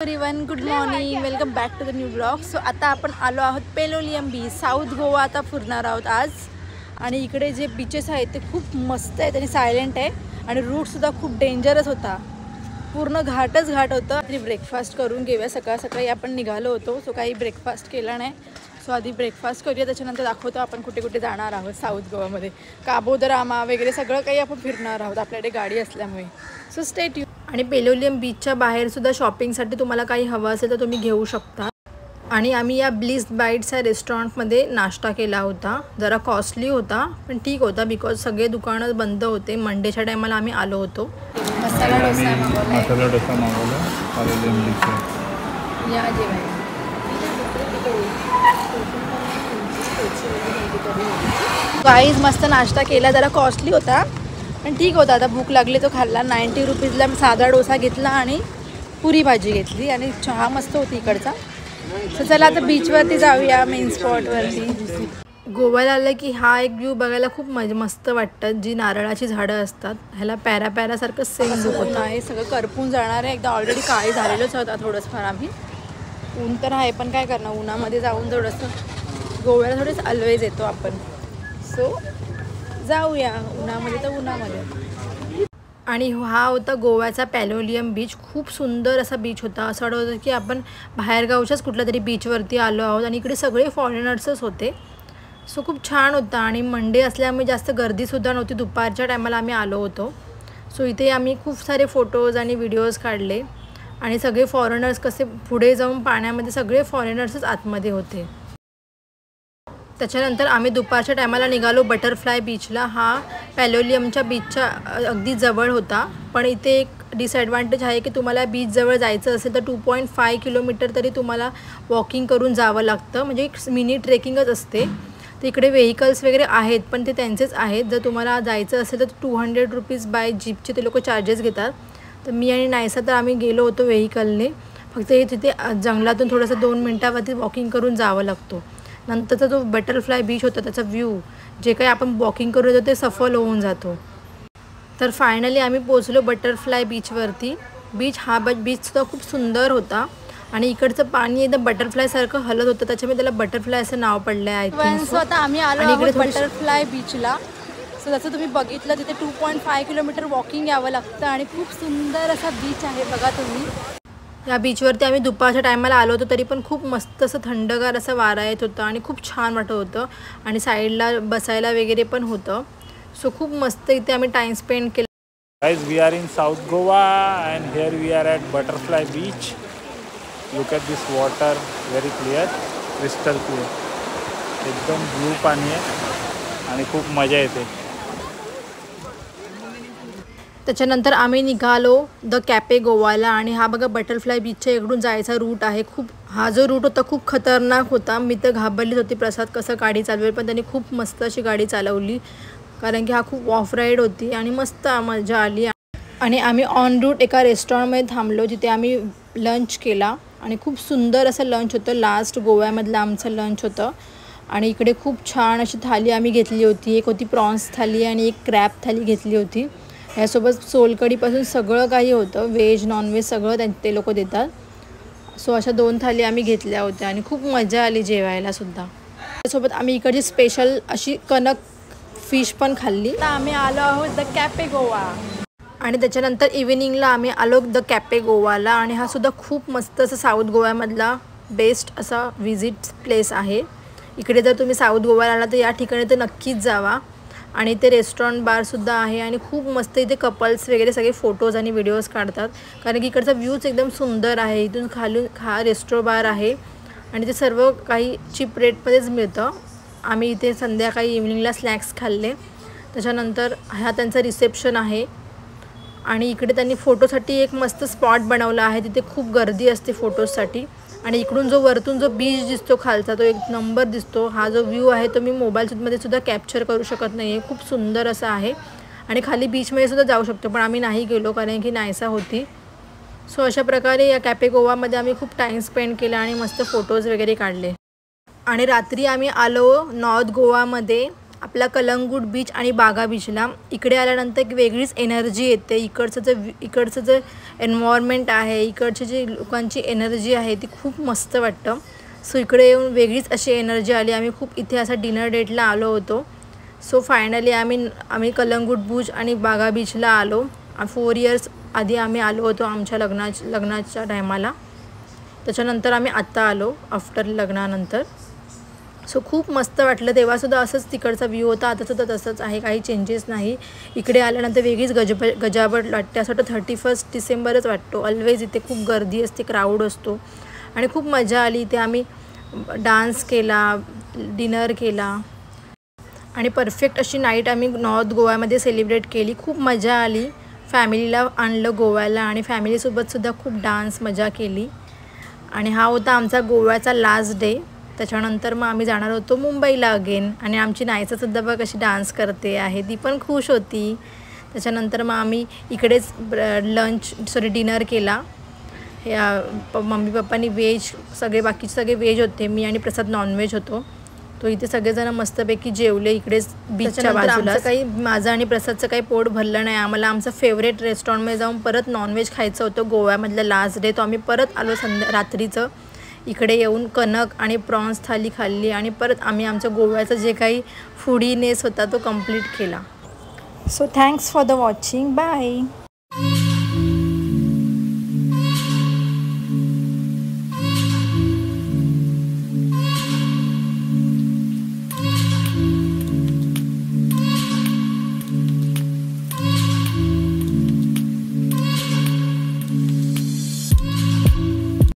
Everyone good morning, welcome back to the new blog. So आता आपण आलो आहोत पेलोलियम बीच, साऊथ गोवा आता फिरणार आहोत आज. आणि इकडे जे बीचेस आहेत ते खूप मस्त आहेत आणि सायलेंट आहे आणि रूटसुद्धा खूप डेंजरस होता, पूर्ण घाटच घाट होतं. आधी ब्रेकफास्ट करून घेऊया. सकाळी आपण निघालो होतो, सो काही ब्रेकफास्ट केला नाही. सो आधी ब्रेकफास्ट करूया, त्याच्यानंतर दाखवतो आपण कुठे कुठे जाणार आहोत साऊथ गोवामध्ये. काबोदरामा वगैरे सगळं काही आपण फिरणार आहोत आपल्याकडे गाडी असल्यामुळे. So stay tune. आणि पेलोलियम बीचच्या बाहेरसुद्धा शॉपिंगसाठी तुम्हाला काही हवं असेल तर तुम्ही घेऊ शकता. आणि आम्ही या ब्लिस बाईट्स या रेस्टॉरंटमध्ये नाश्ता केला होता. जरा कॉस्टली होता पण ठीक होता, बिकॉज सगळे दुकानं बंद होते. मंडेच्या टायमाला आम्ही आलो होतो. मसाला डोसा मागवला. या जेवायला गाईज मस्त नाश्ता केला. जरा कॉस्टली होता पण ठीक होता. आता भूक लागली तो खाल्ला. 90 रुपीजला साधा डोसा घेतला आणि पुरी भाजी घेतली आणि चहा मस्त होती इकडचा. तर चला आता बीचवरती जाऊया, मेन स्पॉटवरती. गोव्याला आलं की हा एक व्ह्यू बघायला खूप मस्त वाटतं. जी नारळाची झाडं असतात ह्याला पॅरासारखं सेम लुक होतं. हे सगळं करपून जाणार आहे. एकदा ऑलरेडी काळी झालेलंच होता थोडंसं आम्ही. ऊन तर आहे पण काय करणार, उन्हामध्ये जाऊन थोडंसं गोव्याला थोडंसं ऑलवेज येतो आपण. सो जाऊया उन्हामध्ये तर उन्हामध्ये. आणि हा होता गोव्याचा पेलोलियम बीच. खूप सुंदर असा बीच होता. असं वाटत होतं की आपण बाहेरगावच्याच कुठल्या तरी बीचवरती आलो आहोत. आणि इकडे सगळे फॉरेनर्सच होते. सो खूप छान होता. आणि मंडे असल्यामुळे जास्त गर्दीसुद्धा नव्हती. दुपारच्या टायमाला आम्ही आलो होतो. सो इथे आम्ही खूप सारे फोटोज आणि व्हिडिओज काढले. आणि सगळे फॉरेनर्स कसे पुढे जाऊन पाण्यामध्ये सगळे फॉरेनर्सच आतमध्ये होते. त्याच्यानंतर आम्ही दुपारच्या टायमाला निघालो बटरफ्लाय बीचला. हा पेलोलियमच्या बीचच्या अगदी जवळ होता. पण इथे एक डिसॲडव्हान्टेज आहे की तुम्हाला बीचजवळ जायचं असेल तर 2.5 किलोमीटर तरी तुम्हाला वॉकिंग करून जावं लागतं. म्हणजे एक मिनी ट्रेकिंगच असते. तर इकडे व्हेकल्स वगैरे आहेत पण ते त्यांचेच आहेत. जर तुम्हाला जायचं असेल तर 200 रुपीज बाय जीपचे ते लोक चार्जेस घेतात. तर मी आणि नायसा तर आम्ही गेलो होतो व्हेकलने. फक्त हे तिथे जंगलातून थोडंसं 2 मिनटावरती वॉकिंग करून जावं लागतो. नंतरचा जो बटरफ्लाय बीच होता त्याचा व्ह्यू जे काही आपण वॉकिंग करू येतो ते सफल होऊन जातो. तर फायनली आम्ही पोचलो बटरफ्लाय बीचवरती. हा बीचसुद्धा खूप सुंदर होता. आणि इकडचं पाणी एकदम बटरफ्लायसारखं हलत होतं, त्याच्यामुळे त्याला बटरफ्लाय असं नाव पडलं आहे. सो आता आम्ही आलो आहोत बटरफ्लाय बीचला. सो जसं तुम्ही बघितलं तिथे 2.5 किलोमीटर वॉकिंग यावं लागतं आणि खूप सुंदर असा बीच आहे बघा तुम्ही. या बीचवरती आम्ही दुपारच्या टायमाला आलो होतो तरी पण खूप मस्त असं थंडगार असं वारा येत होतं आणि खूप छान वाटत होतं. आणि साईडला बसायला वगैरे पण होतं. सो खूप मस्त इथे आम्ही टाइम स्पेंड केला. Guys, we are in South Goa and here we are at Butterfly Beach. Look at this water, very clear, crystal clear. एकदम ब्लू पाणी आहे आणि खूप मजा येते. त्याच्यानंतर आम्ही निघालो द कॅफे गोवाला. आणि हा बघा बटरफ्लाय बीचच्या इकडून जायचा रूट आहे. हा जो रूट होता खूप खतरनाक होता. मी तर घाबरलीच होती प्रसाद कसं गाडी चालवेल, पण त्यांनी खूप मस्त अशी गाडी चालवली. कारण की हा खूप ऑफ राईड होती आणि मस्त मजा आली. आणि आम्ही ऑन रूट एका रेस्टॉरंटमध्ये थांबलो जिथे आम्ही लंच केला. आणि खूप सुंदर असं लंच होतं. लास्ट गोव्यामधलं आमचं लंच होतं. आणि इकडे खूप छान अशी थाली आम्ही घेतली होती. एक होती प्रॉन्स थाली आणि एक क्रॅब थाली घेतली होती. यासोबत सोलकढीपासून सगळं काही होतं, व्हेज नॉनव्हेज सगळं ते लोक देतात. सो अशा 2 थाली आम्ही घेतल्या होत्या आणि खूप मजा आली जेवायलासुद्धा. त्यासोबत आम्ही इकडची स्पेशल अशी कणक फिश पण खाल्ली. आता आम्ही आलो आहोत द कॅफे गोवा. आणि त्याच्यानंतर इव्हिनिंगला आम्ही आलो द कॅफे गोवाला. आणि हा सुद्धा खूप मस्त असं साऊथ गोव्यामधला बेस्ट असा व्हिजिट प्लेस आहे. इकडे जर तुम्ही साऊथ गोव्याला आला तर या ठिकाणी तर नक्कीच जावा. आणि इथे रेस्टॉरंट बारसुद्धा आहे आणि खूप मस्त इथे कपल्स वगैरे सगळे फोटोज आणि व्हिडिओज काढतात. कारण की इकडचा व्ह्यूच एकदम सुंदर आहे. इथून खालून हा रेस्टो बार आहे आणि ते सर्व काही चीप रेटमध्येच मिळतं. आम्ही इथे संध्याकाळी इव्हिनिंगला स्नॅक्स खाल्ले. त्याच्यानंतर हा त्यांचा रिसेप्शन आहे. आणि इकडे त्यांनी फोटोसाठी एक मस्त स्पॉट बनवला आहे. तिथे खूप गर्दी असते फोटोजसाठी. आणि इकडून जो वरतून जो बीच दिसतो खालचा तो एक नंबर दिसतो. हा जो व्ह्यू आहे तो मी मोबाईलमध्ये सुद्धा कॅप्चर करू शकत नाही आहे. खूप सुंदर असा आहे. आणि खाली बीचमध्ये सुद्धा जाऊ शकतो पण आम्ही नाही गेलो कारण की नायसा होती. सो अशा प्रकारे या कॅफे गोवामध्ये आम्ही खूप टाईम स्पेंड केला आणि मस्त फोटोज वगैरे काढले. आणि रात्री आम्ही आलो नॉर्थ गोवामध्ये आपला कलंगूट बीच आणि बागा बीचला. इकडे आल्यानंतर एक वेगळीच एनर्जी येते. इकडचं जे एन्व्हायरमेंट आहे, इकडची जी लोकांची एनर्जी आहे ती खूप मस्त वाटतं. सो इकडे येऊन वेगळीच अशी एनर्जी आली. आम्ही खूप इथे असा डिनर डेटला आलो होतो. सो फायनली आम्ही कलंगूट बीच आणि बागा बीचला आलो. 4 इयर्स आधी आम्ही आलो होतो आमच्या लग्नाच्या टायमाला. त्याच्यानंतर आम्ही आत्ता आलो आफ्टर लग्नानंतर. सो खूप मस्त वाटलं. तेव्हासुद्धा असंच तिकडचा व्ह्यू होता, आतासुद्धा तसंच आहे, काही चेंजेस नाही. इकडे आल्यानंतर वेगळीच गजावट वाटते. असं वाटतं 31 डिसेंबरच वाटतो. ऑलवेज इथे खूप गर्दी असते, क्राऊड असतो आणि खूप मजा आली. इथे आम्ही डान्स केला, डिनर केला आणि परफेक्ट अशी नाईट आम्ही नॉर्थ गोव्यामध्ये सेलिब्रेट केली. खूप मजा आली. फॅमिलीला आणलं गोव्याला आणि फॅमिलीसोबतसुद्धा खूप डान्स मजा केली. आणि हा होता आमचा गोव्याचा लास्ट डे. त्याच्यानंतर मग आम्ही जाणार होतो मुंबईला अगेन. आणि आमची नायसासुद्धा बघ कशी डान्स करते आहे, ती पण खुश होती. त्याच्यानंतर मग आम्ही इकडेच डिनर केला. मम्मी पप्पांनी व्हेज, बाकीचे सगळे व्हेज होते. मी आणि प्रसाद नॉनव्हेज होतो. तो इथे सगळेजण मस्तपैकी जेवले इकडेच बीचच्या बाजूला. माझं आणि प्रसादचं काही पोट भरलं नाही. आम्हाला आमचं फेवरेट रेस्टॉरंटमध्ये जाऊन परत नॉनव्हेज खायचं होतं गोव्यामधलं लास्ट डे. तो आम्ही परत आलो रात्रीचं इकडे येऊन कणक आणि प्रॉन्स थाली खाल्ली आणि परत आम्ही आमच्या गोव्याचं जे काही फूडीनेस होता तो कंप्लीट केला. So thanks for the watching. Bye.